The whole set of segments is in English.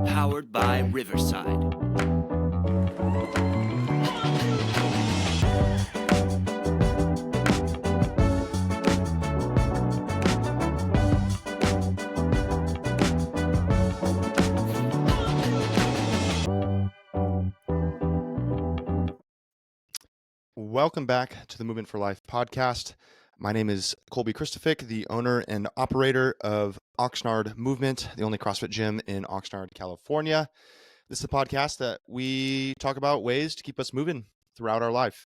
Powered by Riverside. Welcome back to the Movement for Life podcast. My name is Kolby Krystofik, the owner and operator of Oxnard Movement, the only CrossFit gym in Oxnard, California. This is a podcast that we talk about ways to keep us moving throughout our life.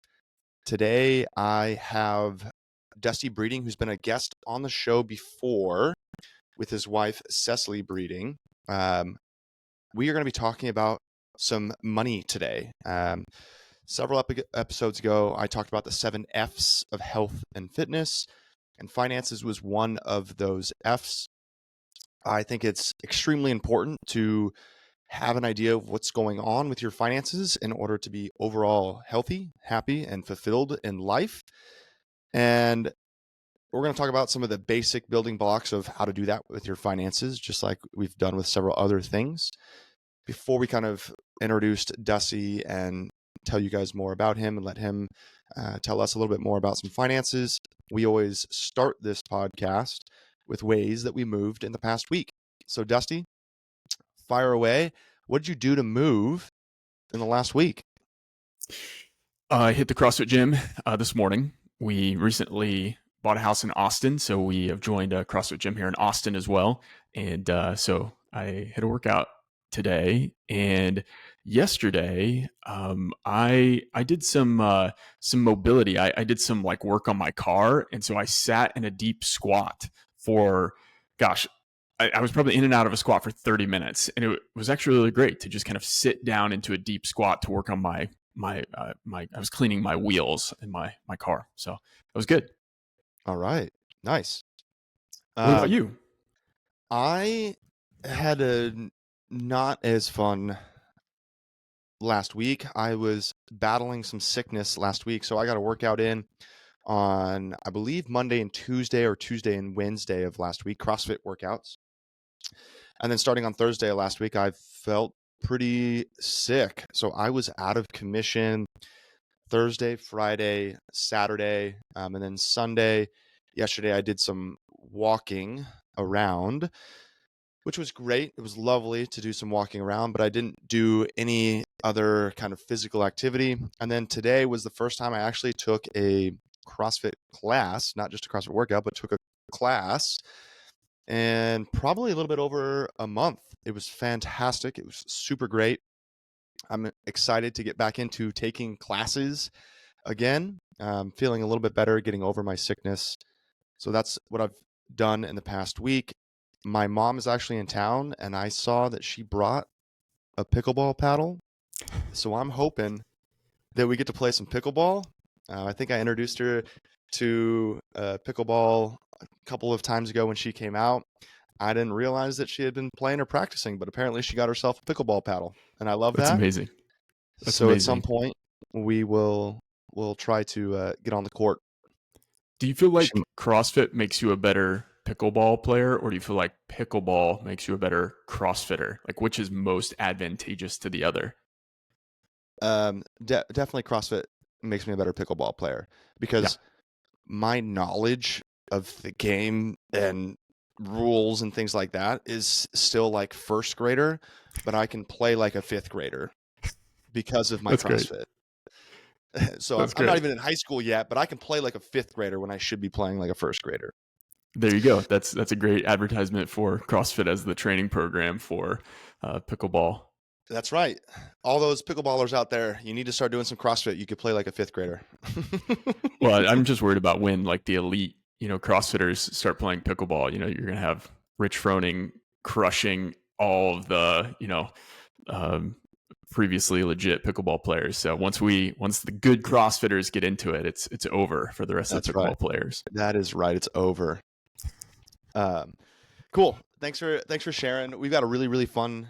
Today, I have Dusty Breeding, who's been a guest on the show before with his wife, Cecily Breeding. We are going to be talking about some money today. Several episodes ago, I talked about the 7 F's of health and fitness, and finances was one of those F's. I think it's extremely important to have an idea of what's going on with your finances in order to be overall healthy, happy, and fulfilled in life. And we're going to talk about some of the basic building blocks of how to do that with your finances, just like we've done with several other things. Before we kind of introduced Dusty and tell you guys more about him and let him tell us a little bit more about some finances, we always start this podcast with ways that we moved in the past week. So Dusty, fire away. What did you do to move in the last week? I hit the CrossFit gym this morning. We recently bought a house in Austin, so we have joined a CrossFit gym here in Austin as well. And so I hit a workout today, and yesterday I did some mobility. I did some like work on my car, and so I sat in a deep squat for I was probably in and out of a squat for 30 minutes, and it was actually really great to just kind of sit down into a deep squat to work on my I was cleaning my wheels in my car, so it was good. All right, nice. What about you? I had a not as fun last week. I was battling some sickness last week, so I got a workout in on, I believe, Monday and Tuesday, or Tuesday and Wednesday of last week, CrossFit workouts. And then starting on Thursday of last week, I felt pretty sick. So I was out of commission Thursday, Friday, Saturday, and then Sunday. Yesterday, I did some walking around, which was great. It was lovely to do some walking around, but I didn't do any other kind of physical activity. And then today was the first time I actually took a CrossFit class, not just a CrossFit workout, but took a class, and probably a little bit over a month. It was fantastic. It was super great. I'm excited to get back into taking classes again. Feeling a little bit better, getting over my sickness. So that's what I've done in the past week. My mom is actually in town, and I saw that she brought a pickleball paddle. So I'm hoping that we get to play some pickleball. I think I introduced her to pickleball a couple of times ago when she came out. I didn't realize that she had been playing or practicing, but apparently she got herself a pickleball paddle, and I love that. That's amazing. So at some point we'll try to get on the court. Do you feel like CrossFit makes you a better pickleball player, or do you feel like pickleball makes you a better CrossFitter? Like, which is most advantageous to the other? Definitely CrossFit makes me a better pickleball player, because my knowledge of the game and rules and things like that is still like first grader, but I can play like a fifth grader because of my CrossFit. So I'm not even in high school yet, but I can play like a fifth grader when I should be playing like a first grader. There you go. That's a great advertisement for CrossFit as the training program for pickleball. That's right. All those pickleballers out there, you need to start doing some CrossFit. You could play like a fifth grader. Well, I'm just worried about when like the elite, CrossFitters start playing pickleball. You're going to have Rich Froning crushing all of the, previously legit pickleball players. So once the good CrossFitters get into it, it's over for the rest of the pickleball players. That is right. It's over. Cool. Thanks for sharing. We've got a really, really fun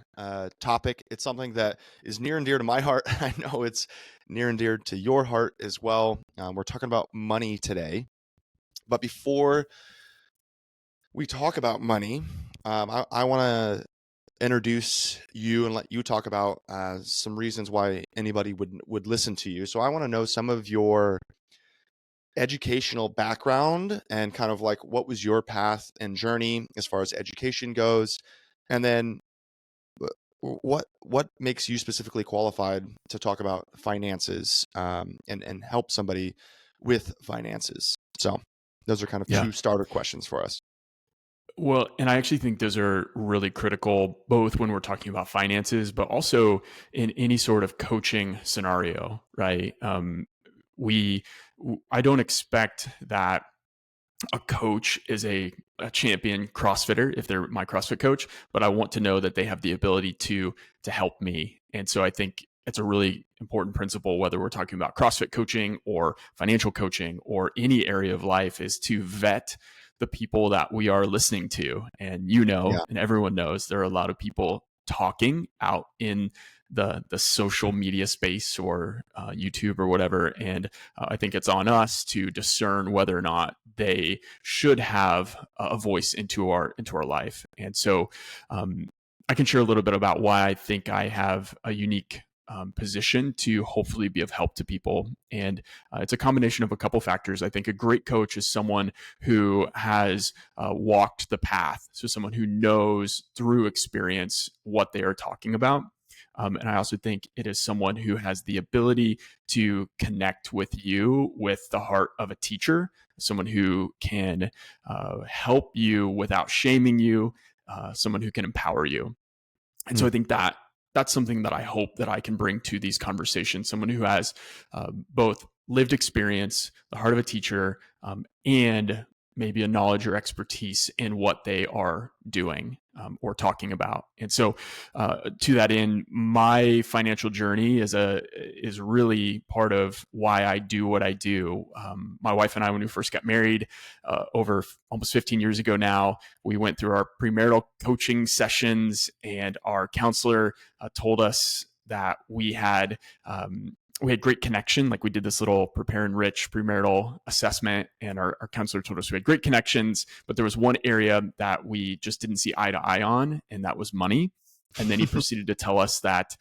topic. It's something that is near and dear to my heart. I know it's near and dear to your heart as well. We're talking about money today. But before we talk about money, I want to introduce you and let you talk about some reasons why anybody would listen to you. So I want to know some of your educational background and kind of like what was your path and journey as far as education goes, and then what makes you specifically qualified to talk about finances, and help somebody with finances. So those are kind of Yeah. two starter questions for us. Well, and I actually think those are really critical, both when we're talking about finances, but also in any sort of coaching scenario, right? We, I don't expect that a coach is a champion CrossFitter if they're my CrossFit coach, but I want to know that they have the ability to help me. And so I think it's a really important principle, whether we're talking about CrossFit coaching or financial coaching or any area of life, is to vet the people that we are listening to. And Yeah. and everyone knows there are a lot of people talking out in the social media space or YouTube or whatever. And I think it's on us to discern whether or not they should have a voice into our life. And so I can share a little bit about why I think I have a unique position to hopefully be of help to people. And it's a combination of a couple factors. I think a great coach is someone who has walked the path. So someone who knows through experience what they are talking about. And I also think it is someone who has the ability to connect with you with the heart of a teacher, someone who can help you without shaming you, someone who can empower you. And so I think that that's something that I hope that I can bring to these conversations. Someone who has both lived experience, the heart of a teacher, and maybe a knowledge or expertise in what they are doing or talking about. And so, to that end, my financial journey is really part of why I do what I do. My wife and I, when we first got married, over almost 15 years ago now, we went through our premarital coaching sessions, and our counselor told us that we had great connection. Like, we did this little prepare and rich premarital assessment, and our counselor told us we had great connections, but there was one area that we just didn't see eye to eye on, and that was money. And then he proceeded to tell us that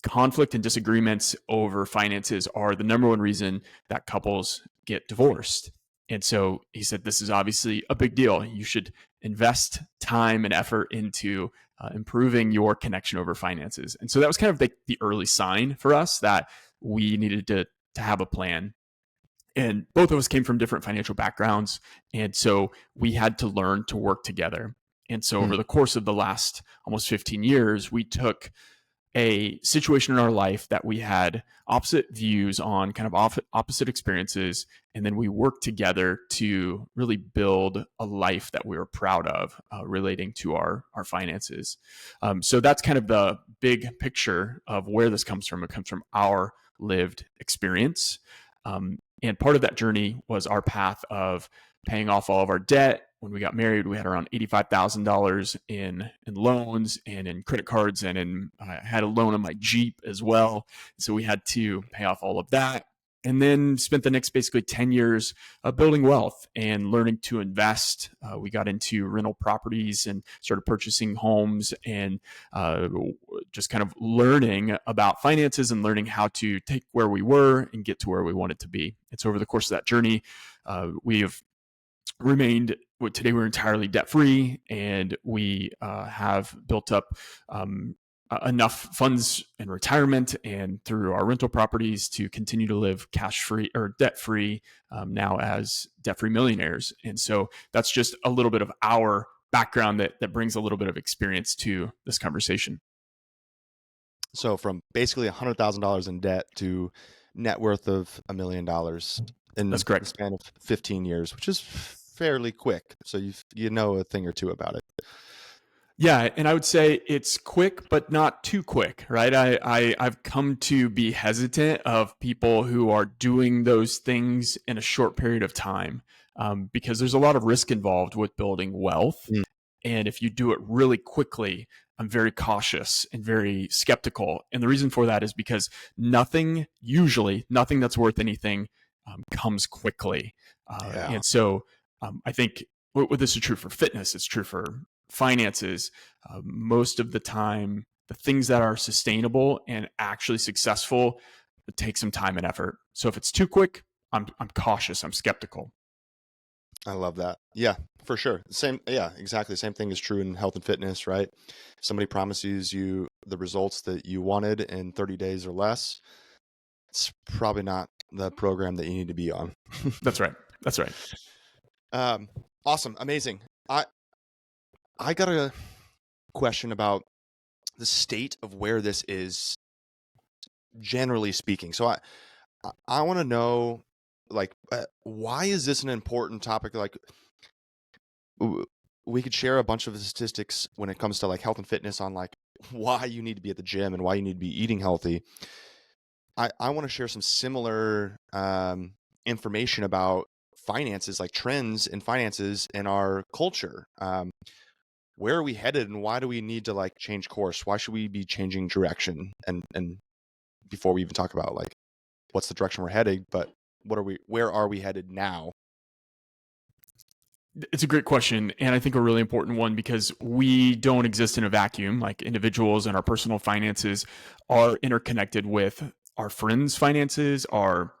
conflict and disagreements over finances are the number one reason that couples get divorced. And so he said, this is obviously a big deal. You should invest time and effort into improving your connection over finances. And so that was kind of the early sign for us that we needed to have a plan. And both of us came from different financial backgrounds. And so we had to learn to work together. And so over the course of the last almost 15 years, we took a situation in our life that we had opposite views on, kind of opposite experiences, and then we worked together to really build a life that we were proud of relating to our finances. So that's kind of the big picture of where this comes from. It comes from our lived experience. And part of that journey was our path of paying off all of our debt. When we got married, we had around $85,000 in loans and in credit cards, and I had a loan on my Jeep as well. So we had to pay off all of that, and then spent the next basically 10 years building wealth and learning to invest. We got into rental properties and started purchasing homes, and just kind of learning about finances and learning how to take where we were and get to where we wanted to be. And so over the course of that journey, we have remained, today we're entirely debt free, and we have built up enough funds in retirement and through our rental properties to continue to live cash free or debt free, now as debt free millionaires. And so that's just a little bit of our background that brings a little bit of experience to this conversation. So from basically $100,000 in debt to net worth of $1 million in That's correct. the span of 15 years, which is fairly quick. So you know a thing or two about it. Yeah, and I would say it's quick, but not too quick, right? I've come to be hesitant of people who are doing those things in a short period of time, because there's a lot of risk involved with building wealth. And if you do it really quickly, I'm very cautious and very skeptical. And the reason for that is because usually nothing that's worth anything comes quickly. And so I think this is true for fitness, it's true for finances. Most of the time, the things that are sustainable and actually successful take some time and effort. So if it's too quick, I'm cautious, I'm skeptical. I love that. Yeah, for sure. Same. Yeah, exactly. Same thing is true in health and fitness, right? If somebody promises you the results that you wanted in 30 days or less, it's probably not the program that you need to be on. That's right. That's right. Awesome. Amazing. I got a question about the state of where this is, generally speaking. So I want to know, like, why is this an important topic? Like, we could share a bunch of statistics when it comes to like health and fitness on like why you need to be at the gym and why you need to be eating healthy. I want to share some similar information about finances, like trends in finances in our culture. Where are we headed, and why do we need to like change course? Why should we be changing direction? And before we even talk about like what's the direction we're headed, but where are we headed now? It's a great question, and I think a really important one, because we don't exist in a vacuum. Like, individuals and our personal finances are interconnected with our friends' finances, our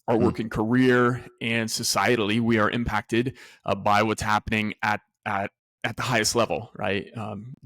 work and career, and societally, we are impacted by what's happening at the highest level, right?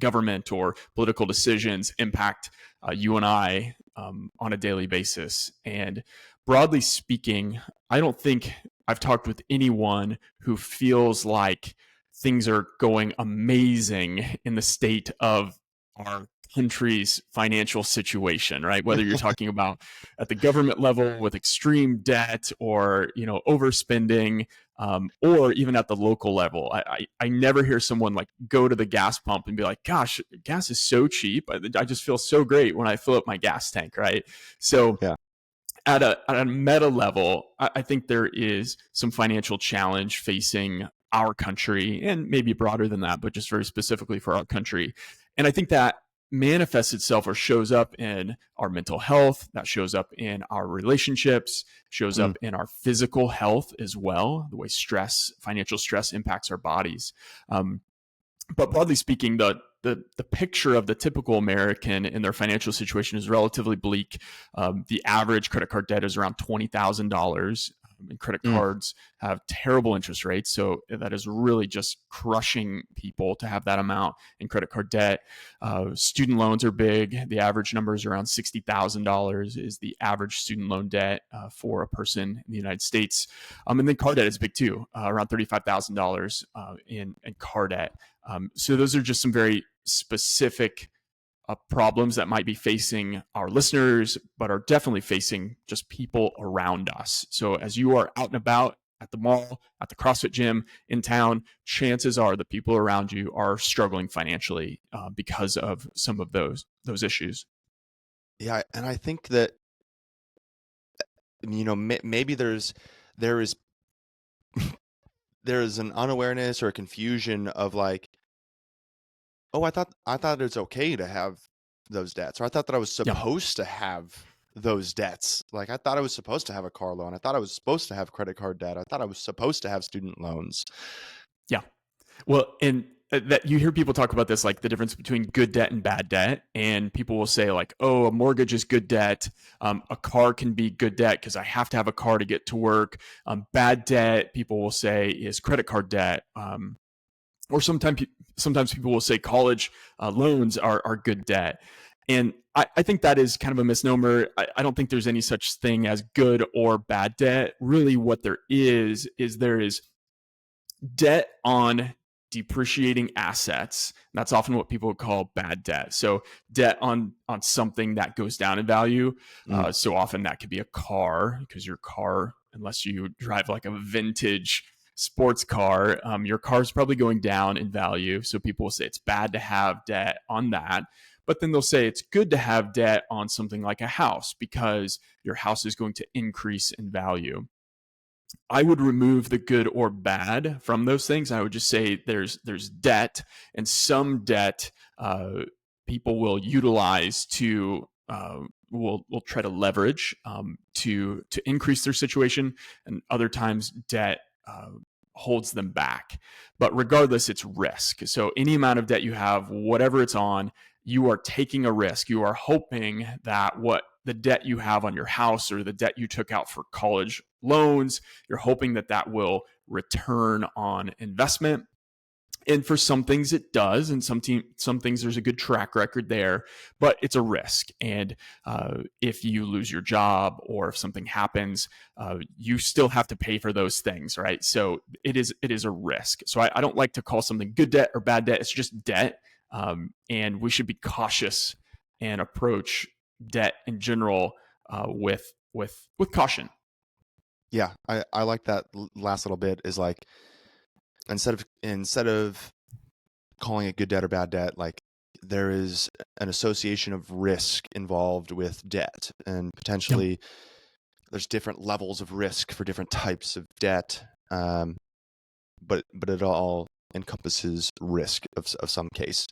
Government or political decisions impact you and I on a daily basis. And broadly speaking, I don't think I've talked with anyone who feels like things are going amazing in the state of our country's financial situation, right? Whether you're talking about at the government level with extreme debt, or overspending, or even at the local level. I never hear someone like go to the gas pump and be like, "Gosh, gas is so cheap. I just feel so great when I fill up my gas tank," right? So Yeah. At a meta level, I think there is some financial challenge facing our country, and maybe broader than that, but just very specifically for our country. And I think that manifests itself or shows up in our mental health, that shows up in our relationships, shows up in our physical health as well, the way financial stress impacts our bodies. But broadly speaking, the picture of the typical American in their financial situation is relatively bleak. The average credit card debt is around $20,000, and credit cards have terrible interest rates. So that is really just crushing people to have that amount in credit card debt. Student loans are big. The average number is around $60,000 is the average student loan debt for a person in the United States. And then car debt is big too, around $35,000 in car debt. So those are just some very specific problems that might be facing our listeners, but are definitely facing just people around us. So as you are out and about at the mall, at the CrossFit gym, in town, chances are the people around you are struggling financially because of some of those issues. Yeah, and I think that maybe there is there is an unawareness or a confusion of like, oh, I thought it's okay to have those debts, or I thought that I was supposed to have those debts. Like, I thought I was supposed to have a car loan. I thought I was supposed to have credit card debt. I thought I was supposed to have student loans. Yeah. Well, and that you hear people talk about this, like the difference between good debt and bad debt. And people will say like, oh, a mortgage is good debt. A car can be good debt because I have to have a car to get to work. Bad debt, people will say, is credit card debt. Or sometimes people will say college loans are good debt. And I think that is kind of a misnomer. I don't think there's any such thing as good or bad debt. Really, what there is there is debt on depreciating assets. That's often what people would call bad debt. So debt on something that goes down in value. So often that could be a car, because your car, unless you drive like a vintage sports car, your car is probably going down in value. So people will say it's bad to have debt on that. But then they'll say it's good to have debt on something like a house, because your house is going to increase in value. I would remove the good or bad from those things. I would just say there's debt, and some debt people will utilize to will try to leverage to increase their situation, and other times debt holds them back. But regardless, it's risk. So any amount of debt you have, whatever it's on, you are taking a risk. You are hoping that what the debt you have on your house or the debt you took out for college loans, you're hoping that that will return on investment. And for some things it does, and some things there's a good track record there, but it's a risk. And if you lose your job or if something happens, you still have to pay for those things, right? So it is a risk. So I don't like to call something good debt or bad debt. It's just debt, and we should be cautious and approach debt in general with caution. Yeah, I like that last little bit is like instead of calling it good debt or bad debt, like there is an association of risk involved with debt, and potentially there's different levels of risk for different types of debt, but it all encompasses risk of some case.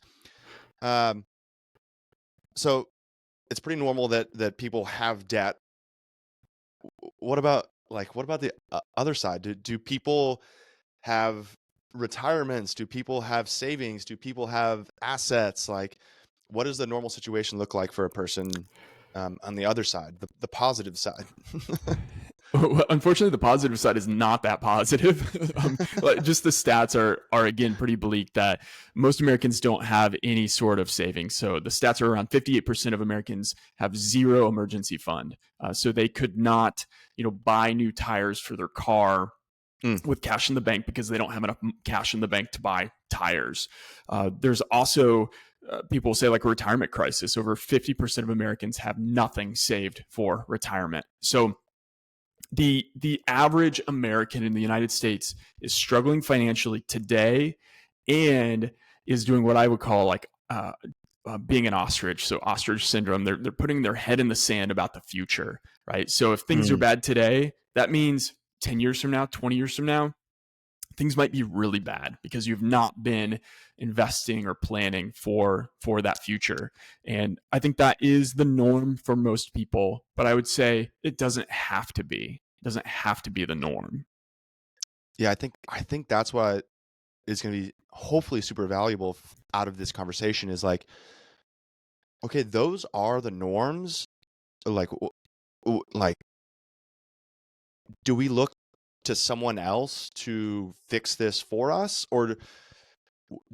So it's pretty normal that people have debt. What about the other side? Do people have retirements? Do people have savings? Do people have assets? Like, what does the normal situation look like for a person on the other side, the positive side? Unfortunately, the positive side is not that positive. Just the stats are again pretty bleak that most Americans don't have any sort of savings. So the stats are around 58% of Americans have zero emergency fund. So they could not, buy new tires for their car with cash in the bank because they don't have enough cash in the bank to buy tires. There's also people say like a retirement crisis. Over 50% of Americans have nothing saved for retirement. So the average American in the United States is struggling financially today and is doing what I would call like being an ostrich. So ostrich syndrome, they're putting their head in the sand about the future, right? So if things are bad today, that means 10 years from now, 20 years from now, things might be really bad because you've not been investing or planning for that future. And I think that is the norm for most people, but I would say it doesn't have to be. It doesn't have to be the norm. Yeah, I think that's what is going to be hopefully super valuable out of this conversation is like, okay, those are the norms. Like, do we look to someone else to fix this for us, or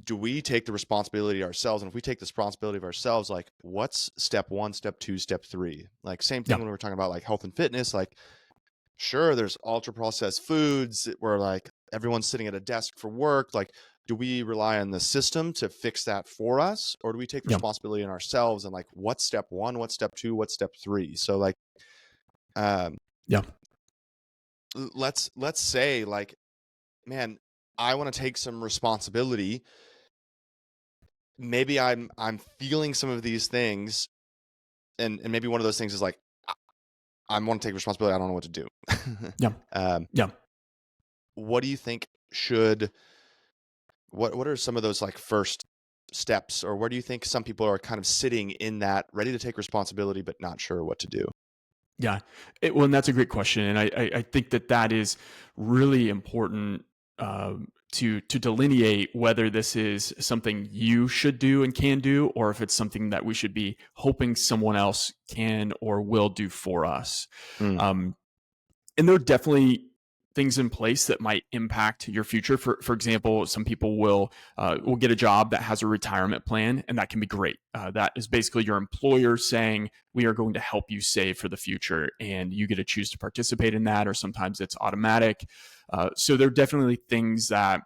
do we take the responsibility ourselves? And if we take the responsibility of ourselves, like what's step 1, step 2, step 3? Like same thing when we're talking about like health and fitness, like sure, there's ultra processed foods where like everyone's sitting at a desk for work. Like, do we rely on the system to fix that for us, or do we take responsibility in ourselves and like what's step 1, what's step 2, what's step 3? So like, let's say like, man, I want to take some responsibility. Maybe I'm feeling some of these things, and maybe one of those things is like I want to take responsibility. I don't know what to do. What do you think what are some of those like first steps, or where do you think some people are kind of sitting in that, ready to take responsibility but not sure what to do? Yeah, well, and that's a great question, and I think that is really important to delineate whether this is something you should do and can do, or if it's something that we should be hoping someone else can or will do for us. And there are definitely things in place that might impact your future. For example, some people will get a job that has a retirement plan, and that can be great. That is basically your employer saying, we are going to help you save for the future, and you get to choose to participate in that, or sometimes it's automatic. So there are definitely things that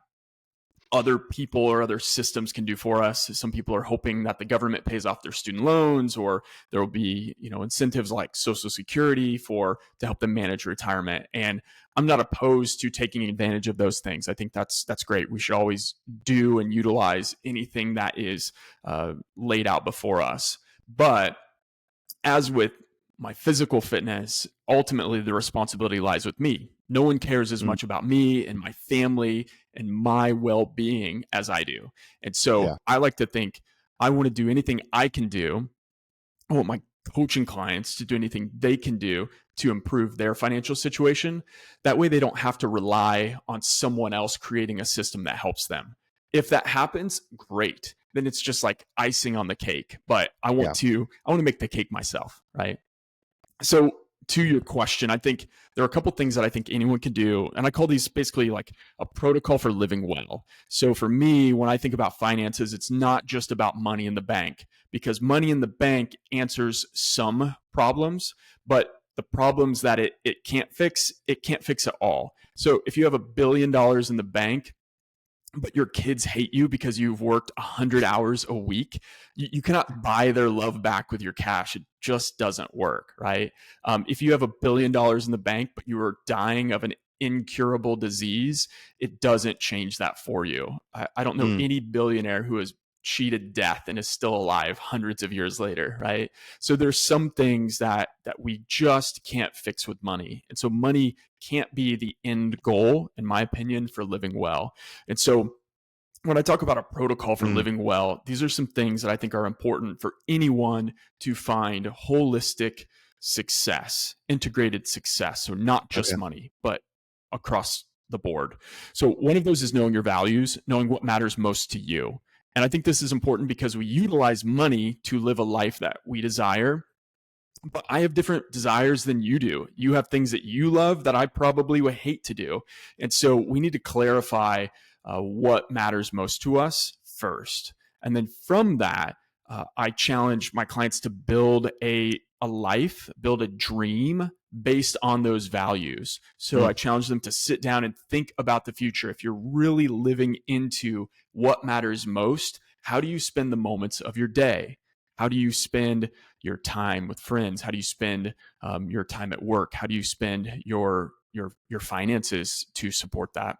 other people or other systems can do for us. Some people are hoping that the government pays off their student loans, or there will be, incentives like Social Security to help them manage retirement. And I'm not opposed to taking advantage of those things. I think that's great. We should always do and utilize anything that is laid out before us. But as with my physical fitness, ultimately the responsibility lies with me. No one cares as much about me and my family and my well-being as I do. And so I like to think I want to do anything I can do. I want my coaching clients to do anything they can do to improve their financial situation. That way they don't have to rely on someone else creating a system that helps them. If that happens, great. Then it's just like icing on the cake. But I want to make the cake myself, right? So to your question, I think there are a couple things that I think anyone can do. And I call these basically like a protocol for living well. So for me, when I think about finances, it's not just about money in the bank, because money in the bank answers some problems, but the problems that it can't fix it all. So if you have $1 billion in the bank, but your kids hate you because you've worked 100 hours a week, you cannot buy their love back with your cash. It just doesn't work, right? If you have $1 billion in the bank, but you are dying of an incurable disease, it doesn't change that for you. I don't know any billionaire who has cheated death and is still alive hundreds of years later, right? So there's some things that we just can't fix with money. And so money can't be the end goal, in my opinion, for living well. And so when I talk about a protocol for living well, these are some things that I think are important for anyone to find holistic success, integrated success. So not just money, but across the board. So one of those is knowing your values, knowing what matters most to you. And I think this is important because we utilize money to live a life that we desire. But I have different desires than you do. You have things that you love that I probably would hate to do. And so we need to clarify what matters most to us first. And then from that, I challenge my clients to build a life, build a dream based on those values. So I challenge them to sit down and think about the future. If you're really living into what matters most, how do you spend the moments of your day? How do you spend your time with friends? How do you spend your time at work? How do you spend your finances to support that?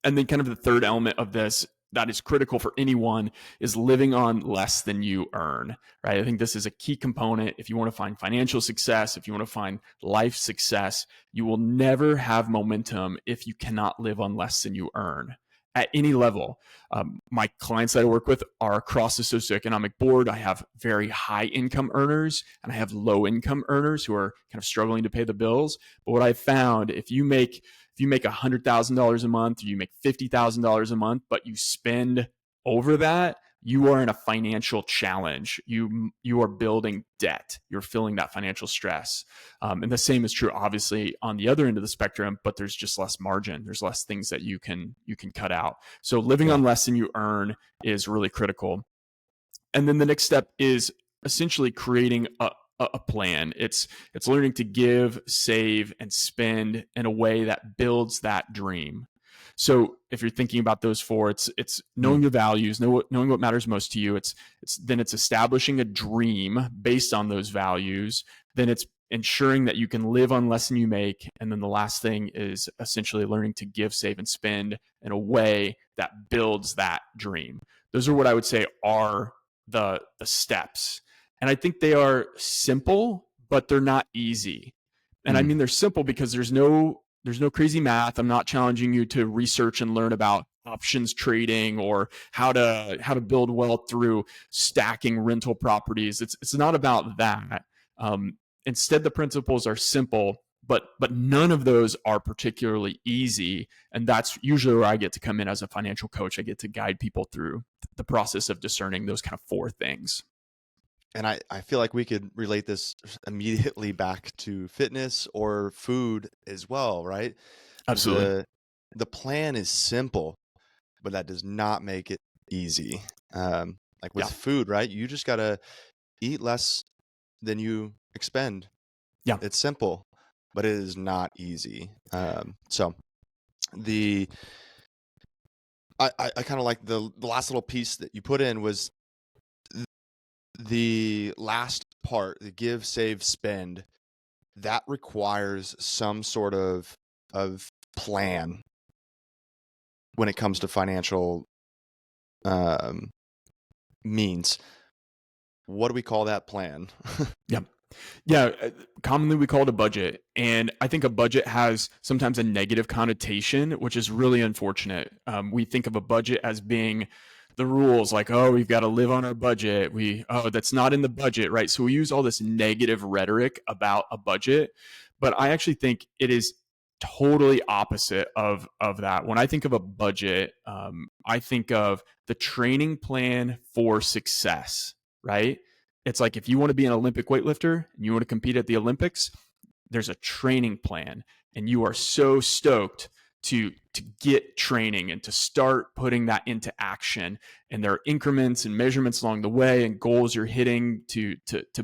And then kind of the third element of this that is critical for anyone is living on less than you earn, right? I think this is a key component. If you want to find financial success, if you want to find life success, you will never have momentum if you cannot live on less than you earn at any level. My clients that I work with are across the socioeconomic board. I have very high income earners and I have low income earners who are kind of struggling to pay the bills. But what I found, if you make $100,000 a month, or you make $50,000 a month, but you spend over that, you are in a financial challenge. You are building debt. You're feeling that financial stress. And the same is true, obviously, on the other end of the spectrum, but there's just less margin. There's less things that you can cut out. So living on less than you earn is really critical. And then the next step is essentially creating a plan. It's learning to give, save, and spend in a way that builds that dream. So if you're thinking about those four, it's knowing your values, knowing what matters most to you. It's establishing a dream based on those values. Then it's ensuring that you can live on less than you make. And then the last thing is essentially learning to give, save, and spend in a way that builds that dream. Those are what I would say are the steps. And I think they are simple, but they're not easy. And I mean, they're simple because there's no crazy math. I'm not challenging you to research and learn about options trading or how to build wealth through stacking rental properties. It's not about that. Instead, the principles are simple, but none of those are particularly easy. And that's usually where I get to come in as a financial coach. I get to guide people through the process of discerning those kind of four things. And I feel like we could relate this immediately back to fitness or food as well, right? Absolutely. The plan is simple, but that does not make it easy. Like with food, right? You just got to eat less than you expend. Yeah. It's simple, but it is not easy. So I kind of like the last little piece that you put in was the last part, the give, save, spend. That requires some sort of plan when it comes to financial means. What do we call that plan? Yeah. Commonly we call it a budget. And I think a budget has sometimes a negative connotation, which is really unfortunate. We think of a budget as being the rules, like, oh, we've got to live on our budget. That's not in the budget, right? So we use all this negative rhetoric about a budget, but I actually think it is totally opposite of that. When I think of a budget, I think of the training plan for success, right? It's like if you want to be an Olympic weightlifter and you want to compete at the Olympics, there's a training plan, and you are so stoked to get training and to start putting that into action. And there are increments and measurements along the way and goals you're hitting to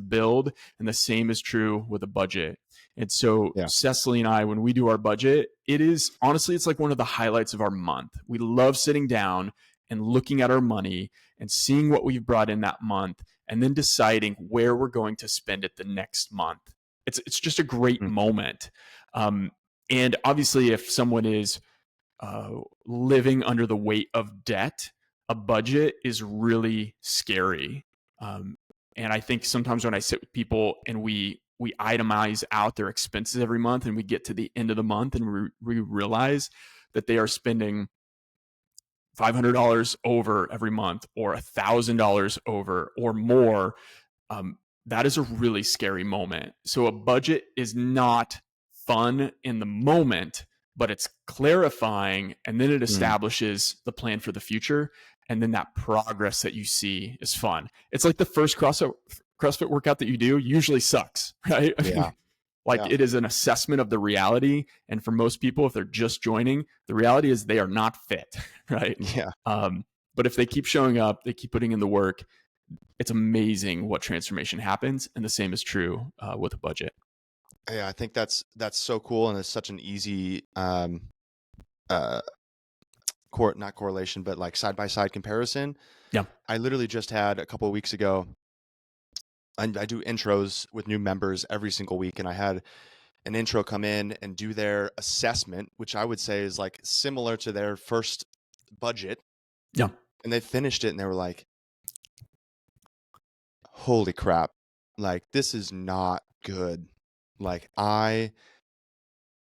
build. And the same is true with a budget. And so Yeah. Cecily and I, when we do our budget, it is honestly, it's like one of the highlights of our month. We love sitting down and looking at our money and seeing what we've brought in that month and then deciding where we're going to spend it the next month. It's just a great moment. And obviously, if someone is living under the weight of debt, a budget is really scary. And I think sometimes when I sit with people and we itemize out their expenses every month, and we get to the end of the month and we realize that they are spending $500 over every month, or $1,000 over, or more, that is a really scary moment. So a budget is not fun in the moment, but it's clarifying, and then it establishes the plan for the future. And then that progress that you see is fun. It's like the first CrossFit workout that you do usually sucks, right? Yeah. It is an assessment of the reality. And for most people, if they're just joining, the reality is they are not fit, right? Yeah. But if they keep showing up, they keep putting in the work, it's amazing what transformation happens. And the same is true with a budget. Yeah, I think that's so cool, and it's such an easy not correlation, but like side by side comparison. Yeah. I literally just had a couple of weeks ago, I do intros with new members every single week, and I had an intro come in and do their assessment, which I would say is like similar to their first budget. Yeah. And they finished it and they were like, holy crap, like this is not good. Like I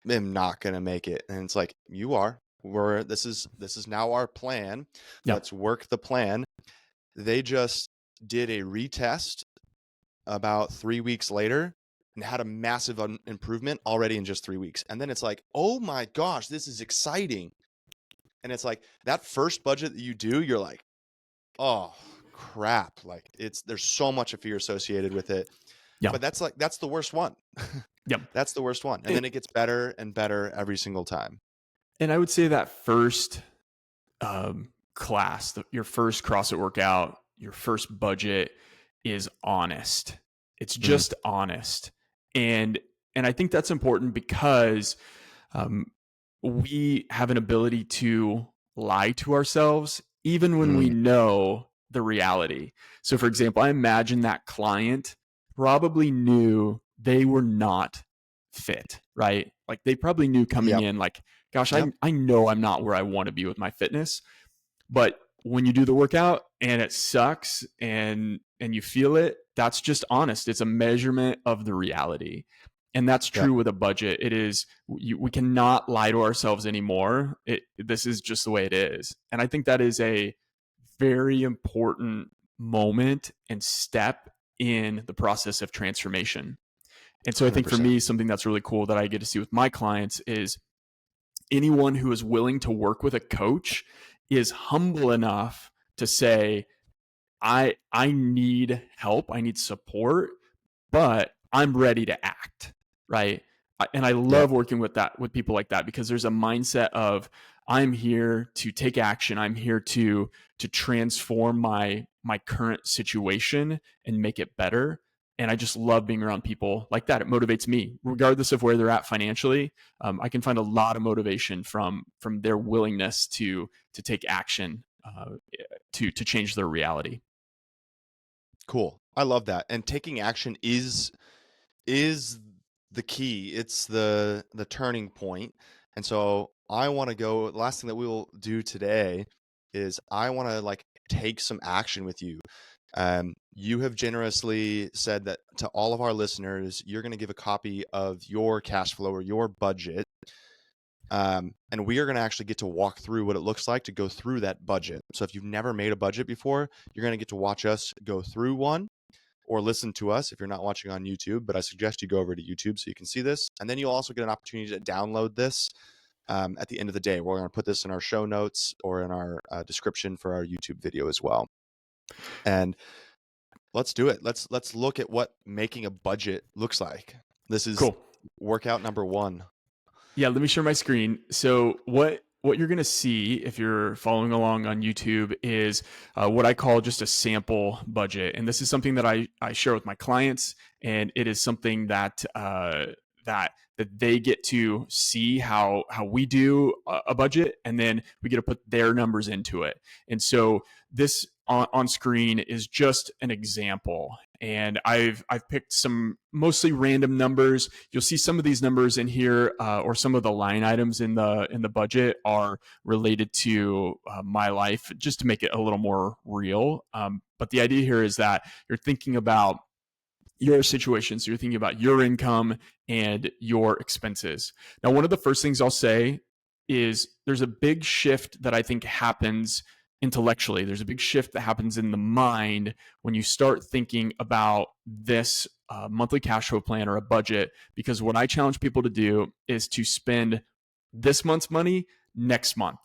am not going to make it. And it's like, you are. This is now our plan. Yeah. Let's work the plan. They just did a retest about 3 weeks later and had a massive improvement already in just 3 weeks. And then it's like, oh my gosh, this is exciting. And it's like that first budget that you do, you're like, oh crap. Like there's so much of fear associated with it. Yeah. But that's the worst one. Yep. That's the worst one. And then it gets better and better every single time. And I would say that first class, your first CrossFit workout, your first budget is honest. It's just honest. And I think that's important because we have an ability to lie to ourselves even when we know the reality. So for example, I imagine that client probably knew they were not fit, right? Like they probably knew coming in like, gosh, I know I'm not where I want to be with my fitness. But when you do the workout and it sucks and you feel it, that's just honest. It's a measurement of the reality. And that's true with a budget. It is, we cannot lie to ourselves anymore. This is just the way it is. And I think that is a very important moment and step in the process of transformation. And so I think 100%. for me, something that's really cool that I get to see with my clients is anyone who is willing to work with a coach is humble enough to say, I need help, I need support, but I'm ready to act, right? And I love working with people like that, because there's a mindset of, I'm here to take action. I'm here to transform my current situation and make it better. And I just love being around people like that. It motivates me, regardless of where they're at financially. I can find a lot of motivation from their willingness to take action to change their reality. Cool. I love that. And taking action is the key. It's the turning point. And so I want to go, the last thing that we will do today is I want to like take some action with you. You have generously said that to all of our listeners, you're going to give a copy of your cash flow or your budget. And we are going to actually get to walk through what it looks like to go through that budget. So if you've never made a budget before, you're going to get to watch us go through one, or listen to us if you're not watching on YouTube. But I suggest you go over to YouTube so you can see this. And then you'll also get an opportunity to download this at the end of the day. We're going to put this in our show notes or in our description for our YouTube video as well. And let's do it. Let's look at what making a budget looks like. This is Cool. workout number 1. Yeah, let me share my screen. So what you're going to see if you're following along on YouTube is what I call just a sample budget. And this is something that I share with my clients, and it is something that that they get to see how we do a budget, and then we get to put their numbers into it. And so this on screen is just an example. And I've picked some mostly random numbers. You'll see some of these numbers in here, or some of the line items in the budget are related to my life, just to make it a little more real. But the idea here is that you're thinking about your situation. So you're thinking about your income and your expenses. Now, one of the first things I'll say is there's a big shift that I think happens intellectually. There's a big shift that happens in the mind when you start thinking about this monthly cash flow plan or a budget, because what I challenge people to do is to spend this month's money next month.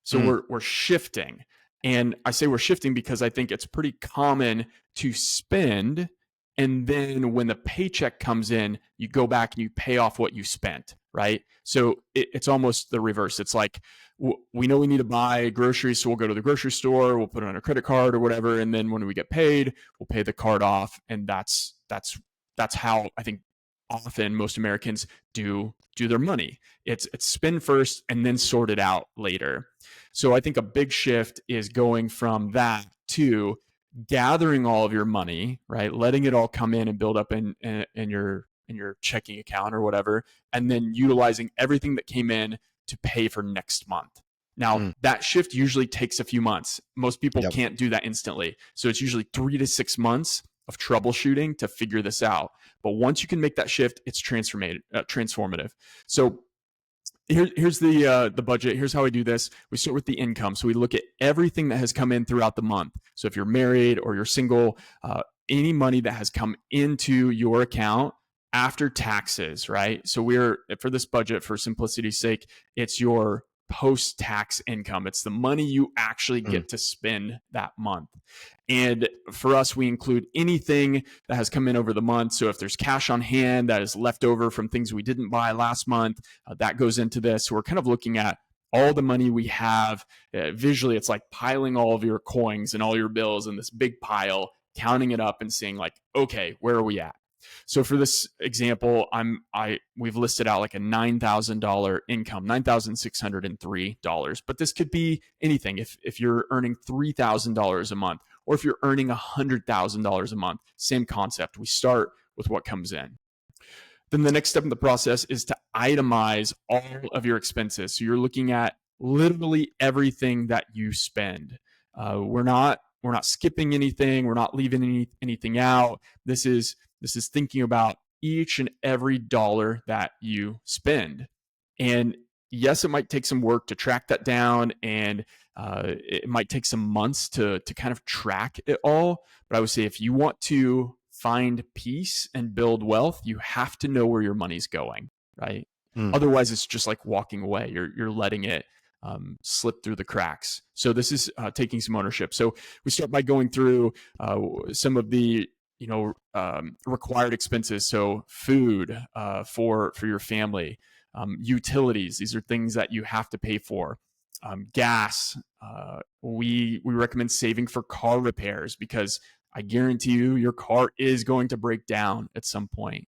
So we're shifting. And I say we're shifting because I think it's pretty common to spend, and then when the paycheck comes in, you go back and you pay off what you spent, right? So it's almost the reverse. It's like, we know we need to buy groceries, so we'll go to the grocery store, we'll put it on a credit card or whatever, and then when we get paid, we'll pay the card off. And that's how I think often most Americans do their money. It's spend first and then sort it out later. So I think a big shift is going from that to gathering all of your money, right? Letting it all come in and build up in your checking account or whatever, and then utilizing everything that came in to pay for next month. Now, that shift usually takes a few months. Most people can't do that instantly. So it's usually 3 to 6 months of troubleshooting to figure this out. But once you can make that shift, it's transformative. So here's the budget. Here's how we do this. We start with the income. So we look at everything that has come in throughout the month. So if you're married or you're single, any money that has come into your account after taxes, right? So for this budget, for simplicity's sake, it's your post-tax income. It's the money you actually get to spend that month. And for us, we include anything that has come in over the month. So if there's cash on hand that is left over from things we didn't buy last month, that goes into this. So we're kind of looking at all the money we have. Visually, it's like piling all of your coins and all your bills in this big pile, counting it up and saying like, okay, where are we at? So for this example, we've listed out like a $9,000 income, $9,603. But this could be anything. If you're earning $3,000 a month, or if you're earning $100,000 a month, same concept. We start with what comes in. Then the next step in the process is to itemize all of your expenses. So you're looking at literally everything that you spend. We're not skipping anything. We're not leaving anything out. This is thinking about each and every dollar that you spend. And yes, it might take some work to track that down, and it might take some months to kind of track it all. But I would say if you want to find peace and build wealth, you have to know where your money's going, right? Otherwise, it's just like walking away. You're letting it slip through the cracks. So this is taking some ownership. So we start by going through some of the required expenses. So food for your family, utilities. These are things that you have to pay for. Gas. We recommend saving for car repairs, because I guarantee you your car is going to break down at some point.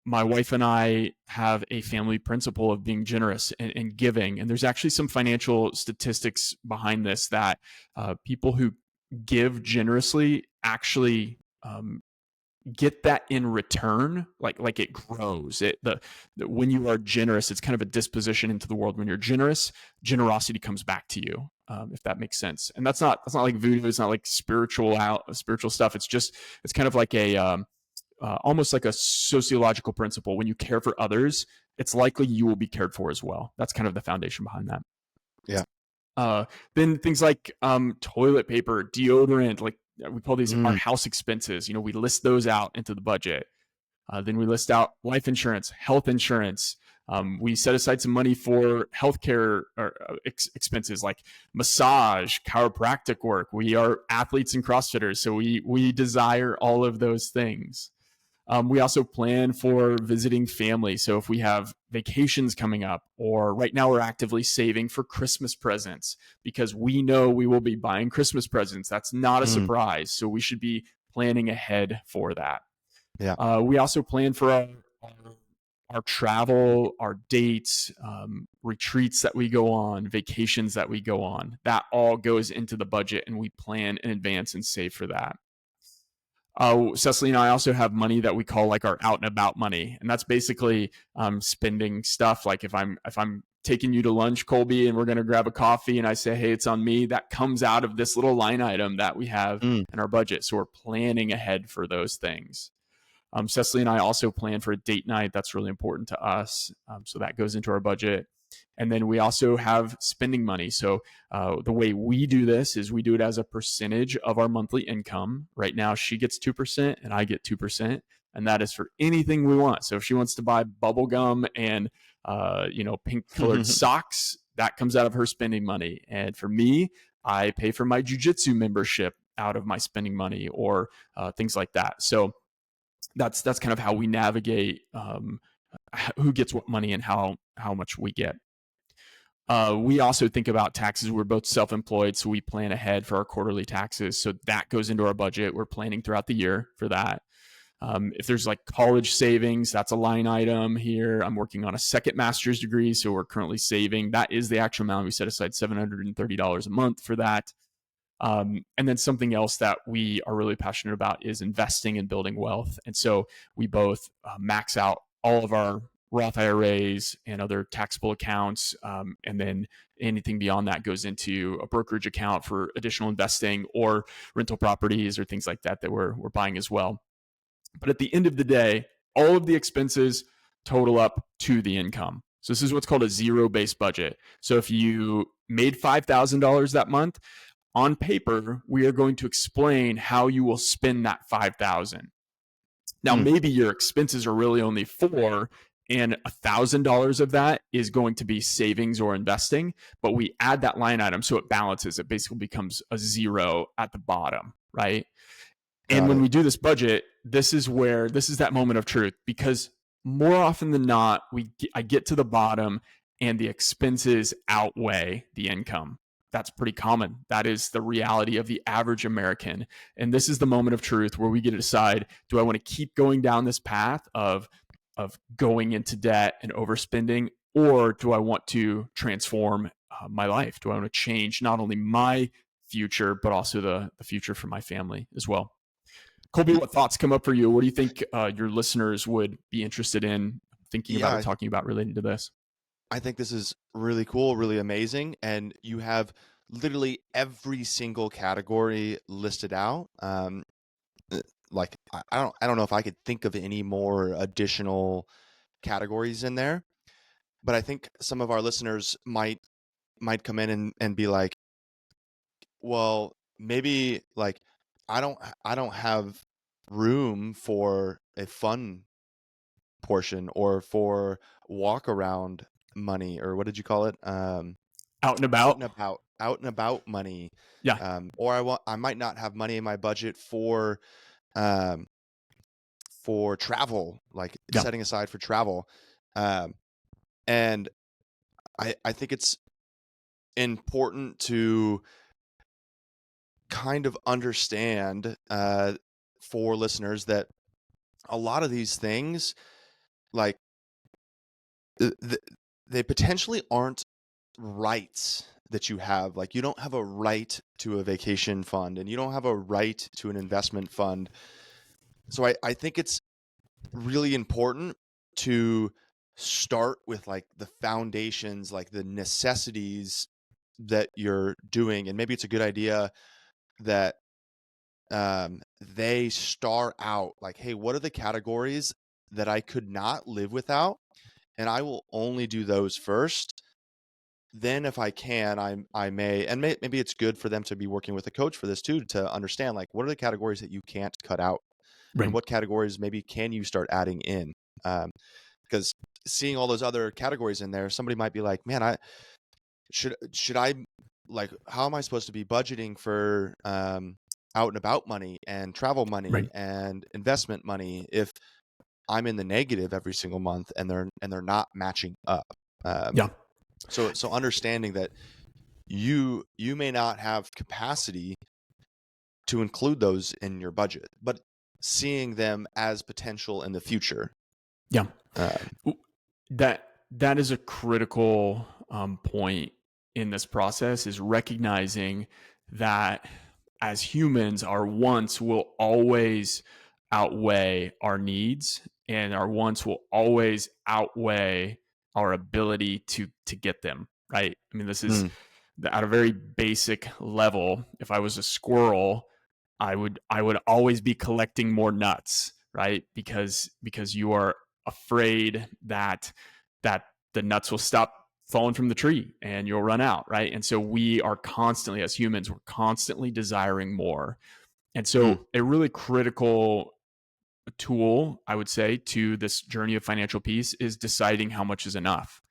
My wife and I have a family principle of being generous and giving. And there's actually some financial statistics behind this that people who give generously actually get that in return. Like it grows. When you are generous, it's kind of a disposition into the world. When you're generous, generosity comes back to you, if that makes sense. And that's not like voodoo. It's not like spiritual stuff. It's kind of like a almost like a sociological principle. When you care for others, it's likely you will be cared for as well. That's kind of the foundation behind that. Yeah. Then things like toilet paper, deodorant, like we call these our house expenses. We list those out into the budget. Then we list out life insurance, health insurance. We set aside some money for healthcare expenses like massage, chiropractic work. We are athletes and CrossFitters, so we desire all of those things. We also plan for visiting family. So if we have vacations coming up, or right now we're actively saving for Christmas presents because we know we will be buying Christmas presents. That's not a surprise. So we should be planning ahead for that. Yeah. We also plan for our travel, our dates, retreats that we go on, vacations that we go on. That all goes into the budget, and we plan in advance and save for that. Cecily and I also have money that we call like our out and about money, and that's basically spending stuff. Like if I'm taking you to lunch, Kolby, and we're going to grab a coffee, and I say, hey, it's on me, that comes out of this little line item that we have in our budget. So we're planning ahead for those things. Cecily and I also plan for a date night. That's really important to us. So that goes into our budget. And then we also have spending money. So the way we do this is we do it as a percentage of our monthly income. Right now, she gets 2% and I get 2%. And that is for anything we want. So if she wants to buy bubble gum and pink colored socks, that comes out of her spending money. And for me, I pay for my jujitsu membership out of my spending money, or things like that. So that's kind of how we navigate who gets what money and how much we get. We also think about taxes. We're both self-employed, so we plan ahead for our quarterly taxes. So that goes into our budget. We're planning throughout the year for that. If there's like college savings, that's a line item here. I'm working on a second master's degree, so we're currently saving. That is the actual amount. We set aside $730 a month for that. And then something else that we are really passionate about is investing and building wealth. And so we both max out all of our Roth IRAs and other taxable accounts. And then anything beyond that goes into a brokerage account for additional investing or rental properties or things like that we're buying as well. But at the end of the day, all of the expenses total up to the income. So this is what's called a zero-based budget. So if you made $5,000 that month, on paper, we are going to explain how you will spend that $5,000. Now, maybe your expenses are really only $4,000, and $1,000 of that is going to be savings or investing, but we add that line item so it balances. It basically becomes a zero at the bottom, right? And when we do this budget, this is that moment of truth, because more often than not, I get to the bottom and the expenses outweigh the income. That's pretty common. That is the reality of the average American. And this is the moment of truth where we get to decide, do I want to keep going down this path of going into debt and overspending, or do I want to transform my life? Do I want to change not only my future, but also the future for my family as well? Kolby, what thoughts come up for you? What do you think your listeners would be interested in thinking about or talking about related to this? I think this is really cool, really amazing. And you have literally every single category listed out. Like I don't know if I could think of any more additional categories in there, but I think some of our listeners might come in and be like, well, maybe like I don't have room for a fun portion or for walk around money, or what did you call it? Out and about money. Yeah. Or I might not have money in my budget for travel, like setting aside for travel. And I think it's important to kind of understand for listeners that a lot of these things, like they potentially aren't rights that you have. Like you don't have a right to a vacation fund, and you don't have a right to an investment fund. So I think it's really important to start with like the foundations, like the necessities that you're doing. And maybe it's a good idea that they star out like, hey, what are the categories that I could not live without? and I will only do those first. Then if I can, I may, and maybe it's good for them to be working with a coach for this too, to understand like what are the categories that you can't cut out, and Right. what categories maybe can you start adding in. Because seeing all those other categories in there, somebody might be like, man, I should I, like, how am I supposed to be budgeting for out and about money and travel money Right. and investment money if I'm in the negative every single month and they're not matching up. Yeah. So understanding that you may not have capacity to include those in your budget, but seeing them as potential in the future. Yeah. Um, That is a critical point in this process, is recognizing that as humans, our wants will always outweigh our needs, and our wants will always outweigh our ability to get them, right? I mean, this is mm, at a very basic level. If I was a squirrel, I would always be collecting more nuts, right? Because you are afraid that the nuts will stop falling from the tree and you'll run out, right? And so we are constantly, as humans, we're constantly desiring more. And mm, so a really critical tool, I would say, to this journey of financial peace is deciding how much is enough.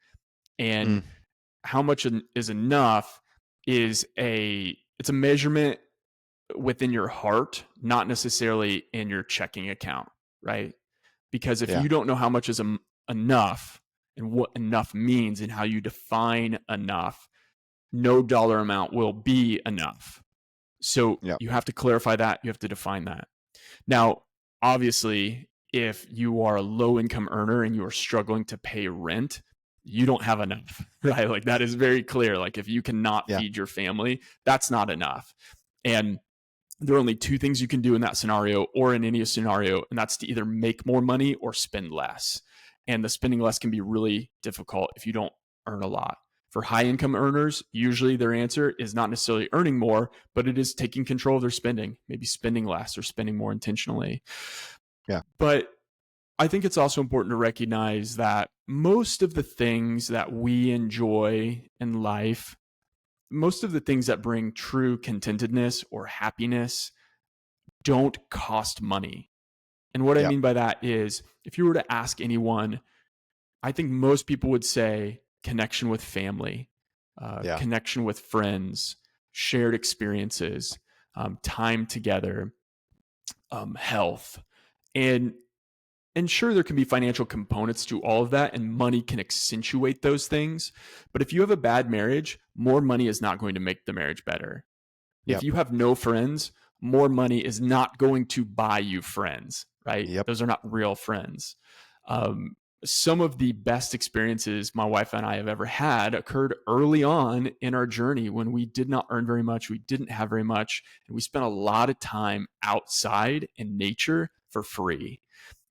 And mm, how much is enough is it's a measurement within your heart, not necessarily in your checking account, right? Because if yeah, you don't know how much is enough and what enough means and how you define enough, no dollar amount will be enough. So yeah, you have to clarify that. You have to define that. Now, obviously, if you are a low income earner and you are struggling to pay rent, you don't have enough, right? Like that is very clear. Like if you cannot yeah, feed your family, that's not enough. And there are only two things you can do in that scenario or in any scenario, and that's to either make more money or spend less. And the spending less can be really difficult if you don't earn a lot. For high income earners, usually their answer is not necessarily earning more, but it is taking control of their spending, maybe spending less or spending more intentionally. yeah, But I think it's also important to recognize that most of the things that we enjoy in life, most of the things that bring true contentedness or happiness, don't cost money. And what I yeah, mean by that is if you were to ask anyone, I think most people would say connection with family, yeah, connection with friends, shared experiences, time together, health. And sure, there can be financial components to all of that, and money can accentuate those things. But if you have a bad marriage, more money is not going to make the marriage better. If yep, you have no friends, more money is not going to buy you friends, right? yep, Those are not real friends. Um, some of the best experiences my wife and I have ever had occurred early on in our journey when we did not earn very much, we didn't have very much, and we spent a lot of time outside in nature for free.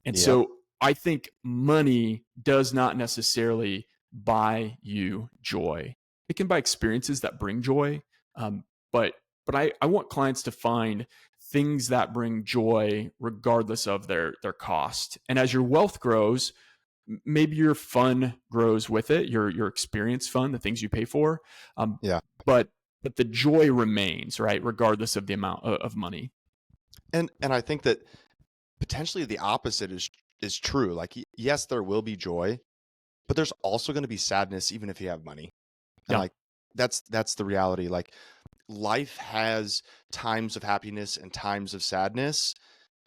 And yep, so I think money does not necessarily buy you joy. It can buy experiences that bring joy, but I want clients to find things that bring joy regardless of their cost. And as your wealth grows, maybe your fun grows with it, your experience fun, the things you pay for, yeah. but the joy remains, right, regardless of the amount of money. And I think that potentially the opposite is true. Like yes, there will be joy, but there's also going to be sadness even if you have money. And Yeah, like that's the reality. Like life has times of happiness and times of sadness.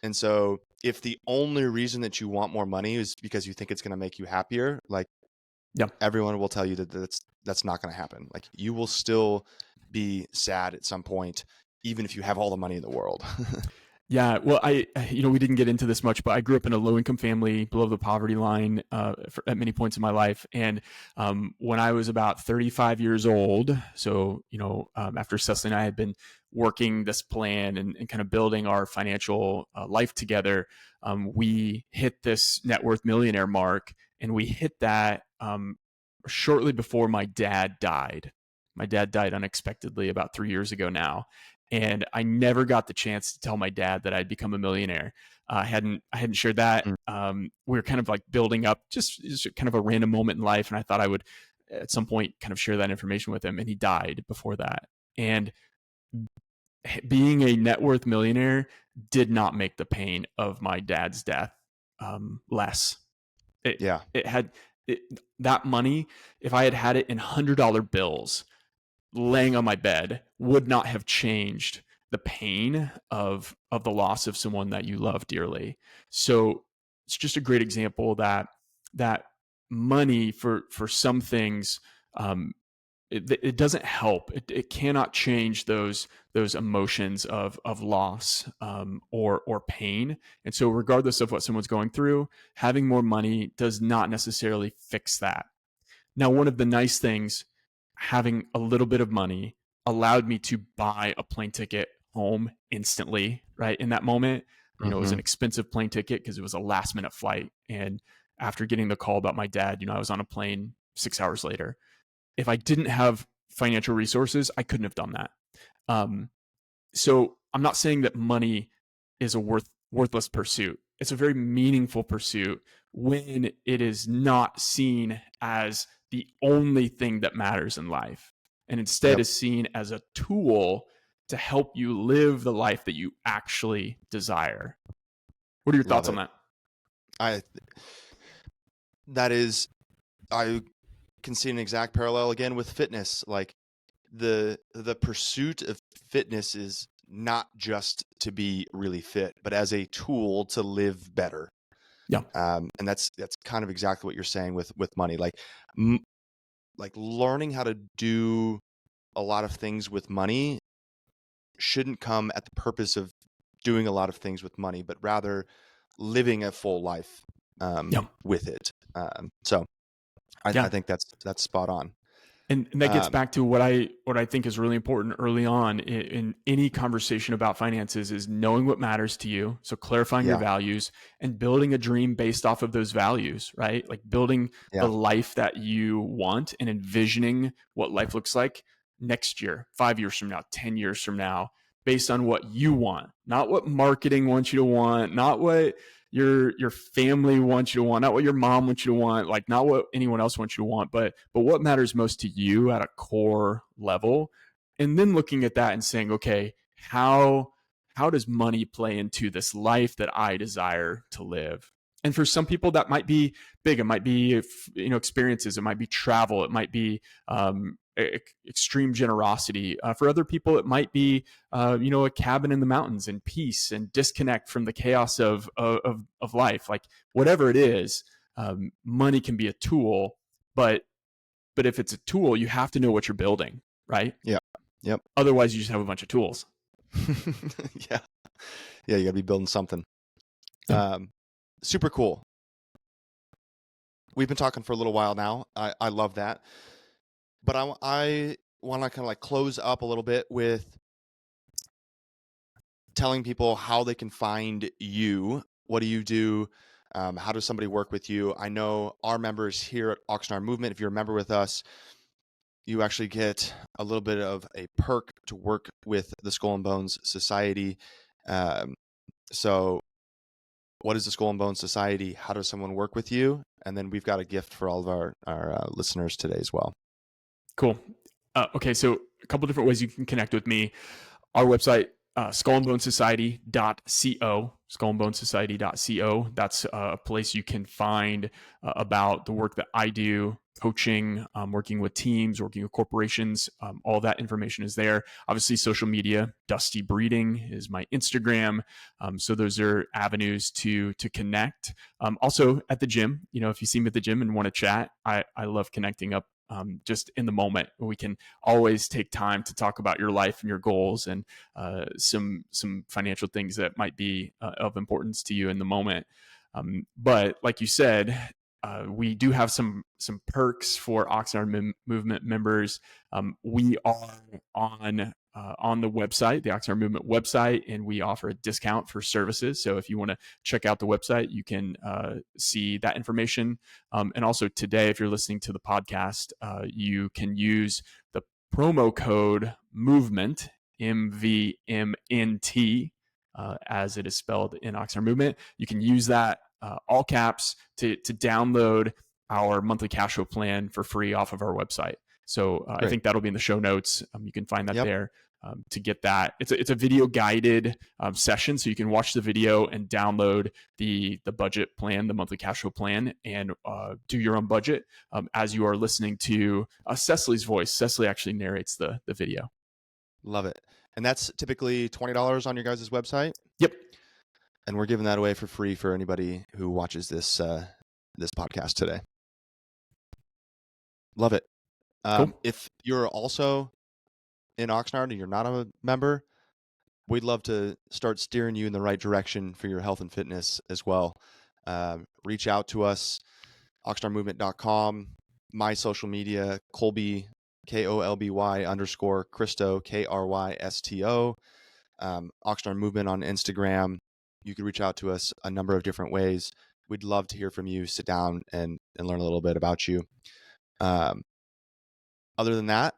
And so if the only reason that you want more money is because you think it's going to make you happier, like yeah. everyone will tell you that that's not going to happen. Like you will still be sad at some point, even if you have all the money in the world. Yeah, well, we didn't get into this much, but I grew up in a low income family below the poverty line at many points in my life. And when I was about 35 years old, so, after Cecily and I had been working this plan and kind of building our financial life together, we hit this net worth millionaire mark. And we hit that shortly before my dad died. My dad died unexpectedly about 3 years ago now. And I never got the chance to tell my dad that I'd become a millionaire. I hadn't shared that. We were kind of like building up just kind of a random moment in life. And I thought I would at some point kind of share that information with him. And he died before that. And being a net worth millionaire did not make the pain of my dad's death less. It had that money, if I had had it in $100 bills laying on my bed, would not have changed the pain of the loss of someone that you love dearly. So it's just a great example that money for some things, it doesn't help. It cannot change those emotions of loss or pain. And so regardless of what someone's going through, having more money does not necessarily fix that. Now, one of the nice things, having a little bit of money allowed me to buy a plane ticket home instantly, right? In that moment, it was an expensive plane ticket because it was a last minute flight. And after getting the call about my dad, I was on a plane 6 hours later. If I didn't have financial resources, I couldn't have done that. So I'm not saying that money is a worthless pursuit. It's a very meaningful pursuit when it is not seen as the only thing that matters in life, and instead is seen as a tool to help you live the life that you actually desire. What are your thoughts on that? I can see an exact parallel again with fitness. Like the pursuit of fitness is not just to be really fit, but as a tool to live better. Yeah. And that's kind of exactly what you're saying with money. Like learning how to do a lot of things with money shouldn't come at the purpose of doing a lot of things with money, but rather living a full life with it. So I think that's spot on. And that gets back to what I think is really important early on in any conversation about finances is knowing what matters to you. So clarifying your values and building a dream based off of those values, right? Like building the life that you want and envisioning what life looks like next year, 5 years from now, 10 years from now, based on what you want, not what marketing wants you to want, not what your family wants you to want, not what your mom wants you to want, like not what anyone else wants you to want, but what matters most to you at a core level. And then looking at that and saying, okay, how does money play into this life that I desire to live? And for some people that might be big. It might be, experiences. It might be travel. It might be extreme generosity. For other people, it might be, a cabin in the mountains and peace and disconnect from the chaos of life. Like whatever it is, money can be a tool, but if it's a tool, you have to know what you're building, right? Yeah. Yep. Otherwise, you just have a bunch of tools. Yeah. You gotta be building something. Super cool. We've been talking for a little while now. I love that. But I want to kind of like close up a little bit with telling people how they can find you. What do you do? How does somebody work with you? I know our members here at Oxnard Movement, if you're a member with us, you actually get a little bit of a perk to work with the Skull and Bones Society. So what is the Skull and Bones Society? How does someone work with you? And then we've got a gift for all of our listeners today as well. Cool. Okay, so a couple different ways you can connect with me. Our website, skullandbonesociety.co, skullandbonesociety.co. That's a place you can find about the work that I do, coaching, working with teams, working with corporations. All that information is there. Obviously, social media, Dusty Breeding is my Instagram. So those are avenues to connect. Also at the gym, if you see me at the gym and want to chat, I love connecting up. Just in the moment, we can always take time to talk about your life and your goals and some financial things that might be of importance to you in the moment. But like you said, we do have some perks for Oxnard Movement members. We are on the website, the Oxnard Movement website, and we offer a discount for services. So if you want to check out the website, you can see that information. And also today, if you're listening to the podcast, you can use the promo code MOVEMENT MVMNT, as it is spelled in Oxnard Movement. You can use that all caps to download our monthly cash flow plan for free off of our website. So I think that'll be in the show notes. You can find that there. To get that, it's a video guided session, so you can watch the video and download the budget plan, the monthly cash flow plan, and do your own budget as you are listening to Cecily's voice. Cecily actually narrates the video. Love it. And that's typically $20 on your guys' website? Yep. And we're giving that away for free for anybody who watches this this podcast today. Love it. Cool. If you're also in Oxnard and you're not a member, we'd love to start steering you in the right direction for your health and fitness as well. Reach out to us, oxnardmovement.com, my social media, Kolby, KOLBY _ Krysto, KRYSTO, Oxnard Movement on Instagram. You can reach out to us a number of different ways. We'd love to hear from you, sit down and learn a little bit about you. Other than that,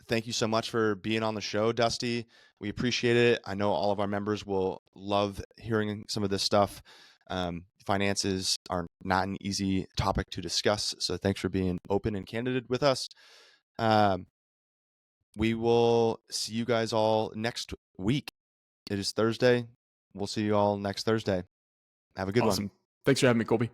thank you so much for being on the show, Dusty. We appreciate it. I know all of our members will love hearing some of this stuff. Finances are not an easy topic to discuss, so thanks for being open and candid with us. We will see you guys all next week. It is Thursday. We'll see you all next Thursday. Have a good one. Awesome. Thanks for having me, Kolby.